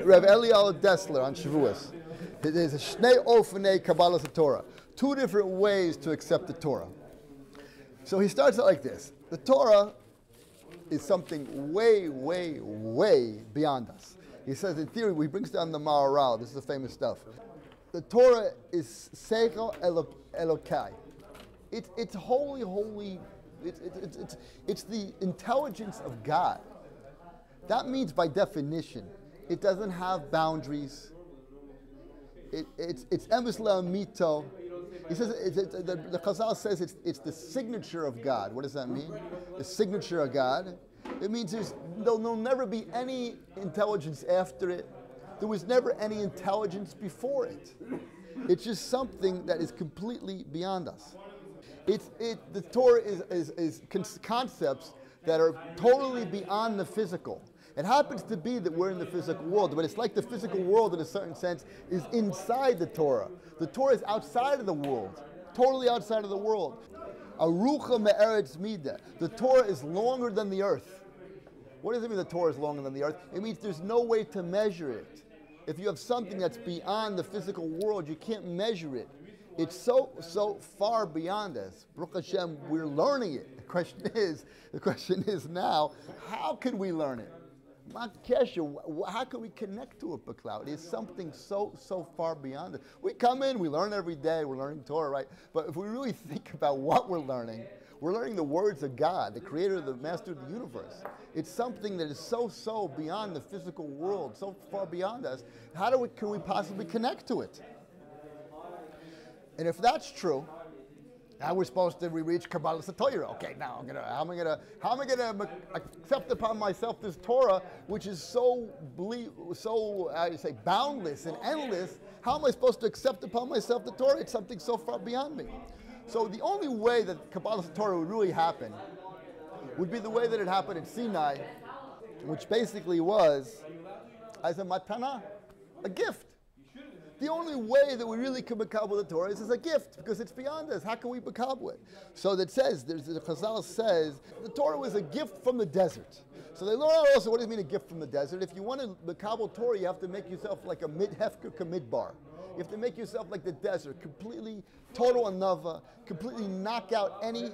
Rev Eliel Dessler on Shavuos. There's a Shnei Ofnei Kabbalas Torah. Two different ways to accept the Torah. So he starts out like this. The Torah is something way, way, way beyond us. He says, in theory, he brings down the Maharal. This is the famous stuff. The Torah is Seichel Elokai. It's holy, holy. It's the intelligence of God. That means, by definition, it doesn't have boundaries. It's emes le'amito. He says the Chazal says it's the signature of God. What does that mean? The signature of God. It means there'll never be any intelligence after it. There was never any intelligence before it. It's just something that is completely beyond us. The Torah is concepts that are totally beyond the physical. It happens to be that we're in the physical world, but it's like the physical world, in a certain sense, is inside the Torah. The Torah is outside of the world, totally outside of the world. Arucha me'eretz midah. The Torah is longer than the earth. What does it mean the Torah is longer than the earth? It means there's no way to measure it. If you have something that's beyond the physical world, you can't measure it. It's so far beyond us. Baruch Hashem, we're learning it. The question is now, how can we learn it? How can we connect to it, B'Cloud? It's something so far beyond it. We come in, we learn every day, we're learning Torah, right? But if we really think about what we're learning the words of God, the creator, the master of the universe. It's something that is so beyond the physical world, so far beyond us. Can we possibly connect to it? And if that's true, now we're supposed to reach Kabbalas Torah. Okay, now how am I gonna accept upon myself this Torah, which is so boundless and endless? How am I supposed to accept upon myself the Torah? It's something so far beyond me. So the only way that Kabbalas Torah would really happen would be the way that it happened at Sinai, which basically was as a matana, a gift. The only way that we really can makabel the Torah is as a gift, because it's beyond us. How can we makabel it? So that says, the Chazal says, the Torah was a gift from the desert. So they learn also, what does it mean a gift from the desert? If you want to makabel Torah, you have to make yourself like a hefker kamidbar. You have to make yourself like the desert, completely total anava, completely knock out any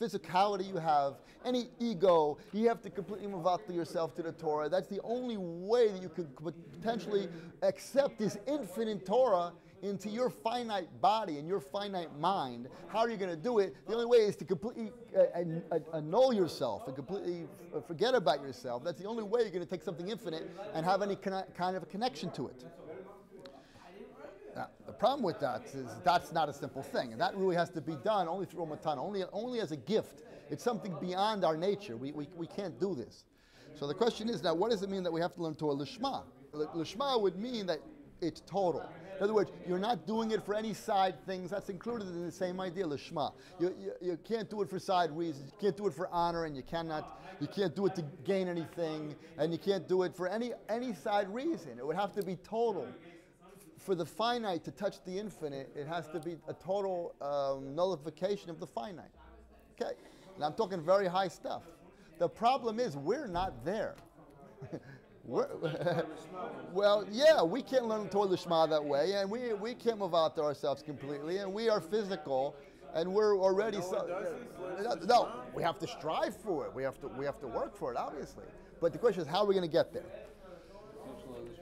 physicality you have, any ego. You have to completely mavatal yourself to the Torah. That's the only way that you could potentially accept this infinite Torah into your finite body and your finite mind. How are you going to do it? The only way is to completely annul yourself and completely forget about yourself. That's the only way you're going to take something infinite and have any kind of a connection to it. Now, the problem with that is that's not a simple thing, and that really has to be done only through a matana, only as a gift. It's something beyond our nature. We can't do this. So the question is now, what does it mean that we have to learn Torah lishma? Lishma would mean that it's total. In other words, you're not doing it for any side things. That's included in the same idea, lishma. You can't do it for side reasons. You can't do it for honor, and you can't do it to gain anything, and you can't do it for any side reason. It would have to be total. For the finite to touch the infinite, it has to be a total nullification of the finite. Okay? And I'm talking very high stuff. The problem is we're not there. Well, yeah, we can't learn Torah Lishma that way, and we can't move out to ourselves completely, and we are physical, and we're already no, we have to strive for it. We have to work for it, obviously. But the question is, how are we going to get there?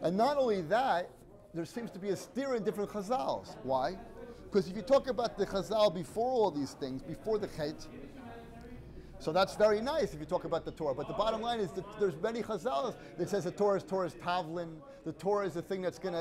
And not only that, there seems to be a steer in different chazals. Why? Because if you talk about the chazal before all these things, before the chet, so that's very nice if you talk about the Torah. But the bottom line is that there's many chazals that says the Torah is tavlin. The Torah is the thing that's going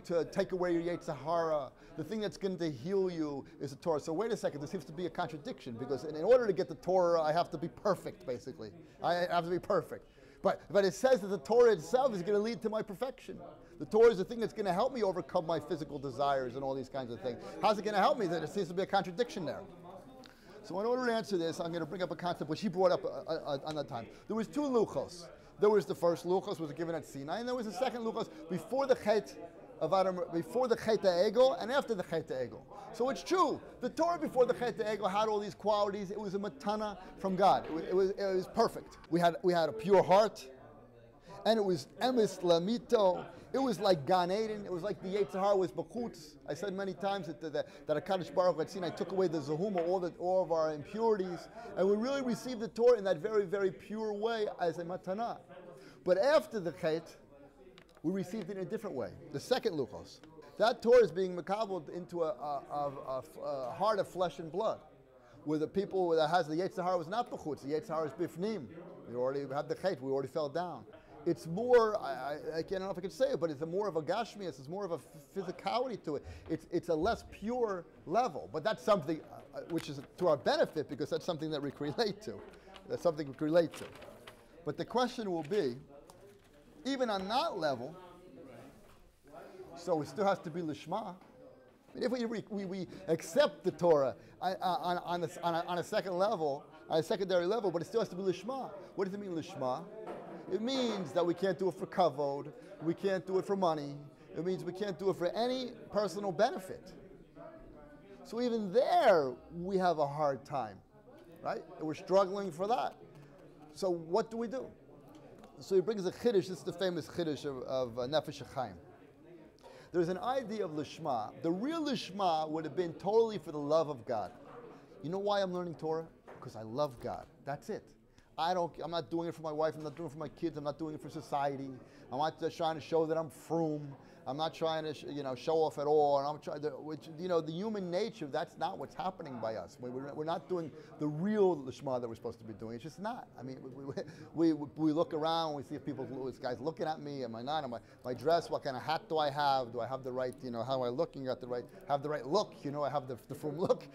to take away your Yetzer Hara. The thing that's going to heal you is the Torah. So wait a second, there seems to be a contradiction, because in order to get the Torah, I have to be perfect, basically. I have to be perfect. But it says that the Torah itself is going to lead to my perfection. The Torah is the thing that's going to help me overcome my physical desires and all these kinds of things. How's it going to help me? There seems to be a contradiction there. So in order to answer this, I'm going to bring up a concept which he brought up on that time. There was two luchos. There was the first luchos was given at Sinai, and there was the second luchos before the chet of Adam, before the chet ha'egel and after the chet ha'egel. So it's true. The Torah before the chet ha'egel had all these qualities. It was a matana from God. It was perfect. We had a pure heart, And it was emes lamito. It was like Gan Eden. It was like the Yetzer Hara was b'chutz. I said many times that HaKadosh Baruch Hu had seen. I took away the zehuma, all of our impurities, and we really received the Torah in that very, very pure way as a matana. But after the Chet, we received it in a different way. The second Luchos. That Torah is being makabeled into a heart of flesh and blood. Where the people that has the Yetzer Hara was not b'chutz. The Yetzer Hara is bifnim. We already had the Chet. We already fell down. It's more, I don't know if I could say it, but it's more of a gashmias, it's more of a physicality to it. It's a less pure level, but that's something which is to our benefit because that's something that we can relate to. That's something we can relate to. But the question will be, even on that level, so it still has to be lishma. I mean, if we accept the Torah on a second level, on a secondary level, but it still has to be lishma. What does it mean lishma? It means that we can't do it for kavod, we can't do it for money, it means we can't do it for any personal benefit. So even there, we have a hard time, right? And we're struggling for that. So what do we do? So he brings a chiddush, this is the famous chiddush of Nefesh HaChaim. There's an idea of lishma. The real lishma would have been totally for the love of God. You know why I'm learning Torah? Because I love God. That's it. I'm not doing it for my wife, I'm not doing it for my kids, I'm not doing it for society. I'm not just trying to show that I'm froom. I'm not trying to show off at all. And I'm trying the human nature, that's not what's happening by us. We're not doing the real lishma that we're supposed to be doing. It's just not. I mean, we look around, we see if this guy's looking at me, am I not? Am I dressed? What kind of hat do I have? Do I have the right, how am I looking? Have the right look, I have the froom look.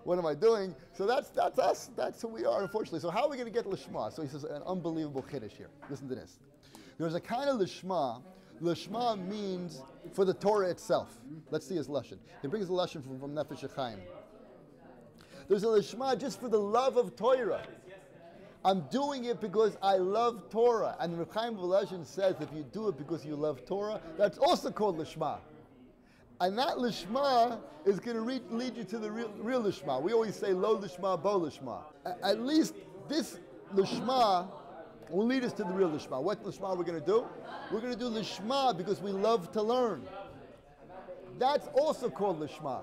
What am I doing? So that's us. That's who we are, unfortunately. So how are we going to get lishma? So he says an unbelievable chiddush here. Listen to this. There's a kind of lishma. Lishma means for the Torah itself. Let's see his lashon. He brings the lashon from Nefesh HaChaim. There's a lishma just for the love of Torah. I'm doing it because I love Torah. And the Chaim Volozhin says if you do it because you love Torah, that's also called lishma. And that lishma is going to lead you to the real lishma. We always say lo lishma, bo lishma. At least this lishma will lead us to the real lishma. What lishma we're going to do? We're going to do lishma because we love to learn. That's also called lishma.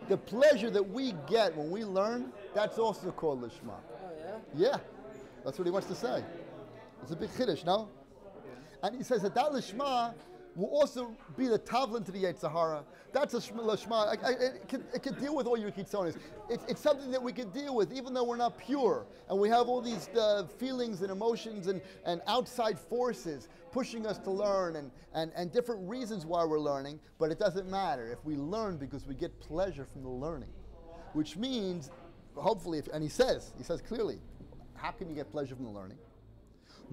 The pleasure that we get when we learn, that's also called lishma. Oh, yeah? Yeah, that's what he wants to say. It's a big chiddush, no? And he says that lishma will also be the tavlin to the Yetzer Hara. That's a lishma. It can deal with all your kitzonis. It's something that we can deal with, even though we're not pure, and we have all these feelings and emotions and outside forces pushing us to learn and different reasons why we're learning. But it doesn't matter if we learn because we get pleasure from the learning, which means, hopefully, and he says clearly, how can you get pleasure from the learning?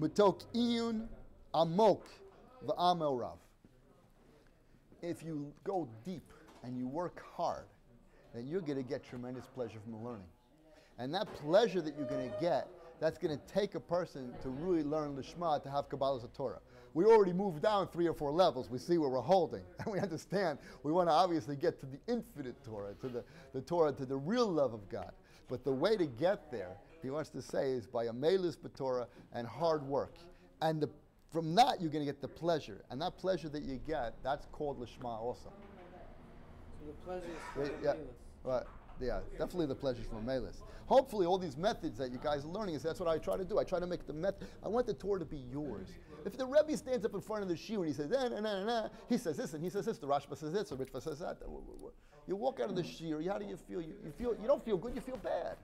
Matok iyun amok v'amel rav. If you go deep and you work hard, then you're going to get tremendous pleasure from the learning. And that pleasure that you're going to get, that's going to take a person to really learn Lishma, to have Kabbalah Torah. We already moved down 3 or 4 levels. We see where we're holding. And we understand we want to obviously get to the infinite Torah, to the Torah, to the real love of God. But the way to get there, he wants to say, is by a melis b'Torah and hard work. And from that, you're going to get the pleasure. And that pleasure that you get, that's called Lishma also. So the pleasure is from yeah, definitely the pleasure from a melis. Hopefully, all these methods that you guys are learning, that's what I try to do. I try to make the method. I want the Torah to be yours. If the Rebbe stands up in front of the shiur and he says, he says this and he says this, the Rashba says this, the Ritva says that. You walk out of the shiur, how do you feel? You don't feel good, you feel bad.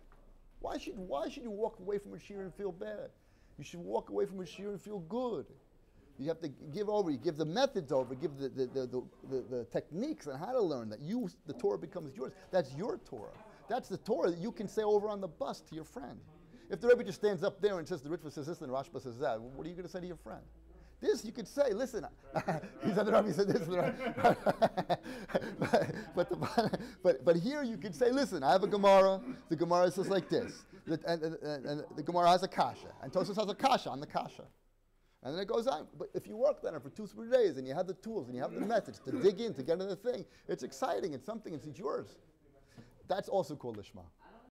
Why should you walk away from a shiur and feel bad? You should walk away from a shiur and feel good. You have to give the methods over, give the techniques on how to learn, that the Torah becomes yours. That's your Torah. That's the Torah that you can say over on the bus to your friend. If the Rebbe just stands up there and says the Ritva says this and the Rashba says that, what are you going to say to your friend? This you could say, listen, he said the Rebbe said this, but here you could say, listen, I have a Gemara, the Gemara says like this, and the Gemara has a kasha, and Tosfos has a kasha on the kasha. And then it goes on. But if you work on it for 2-3 days and you have the tools and you have the methods to dig in, to get into the thing, it's exciting, it's something, it's yours. That's also called Lishma.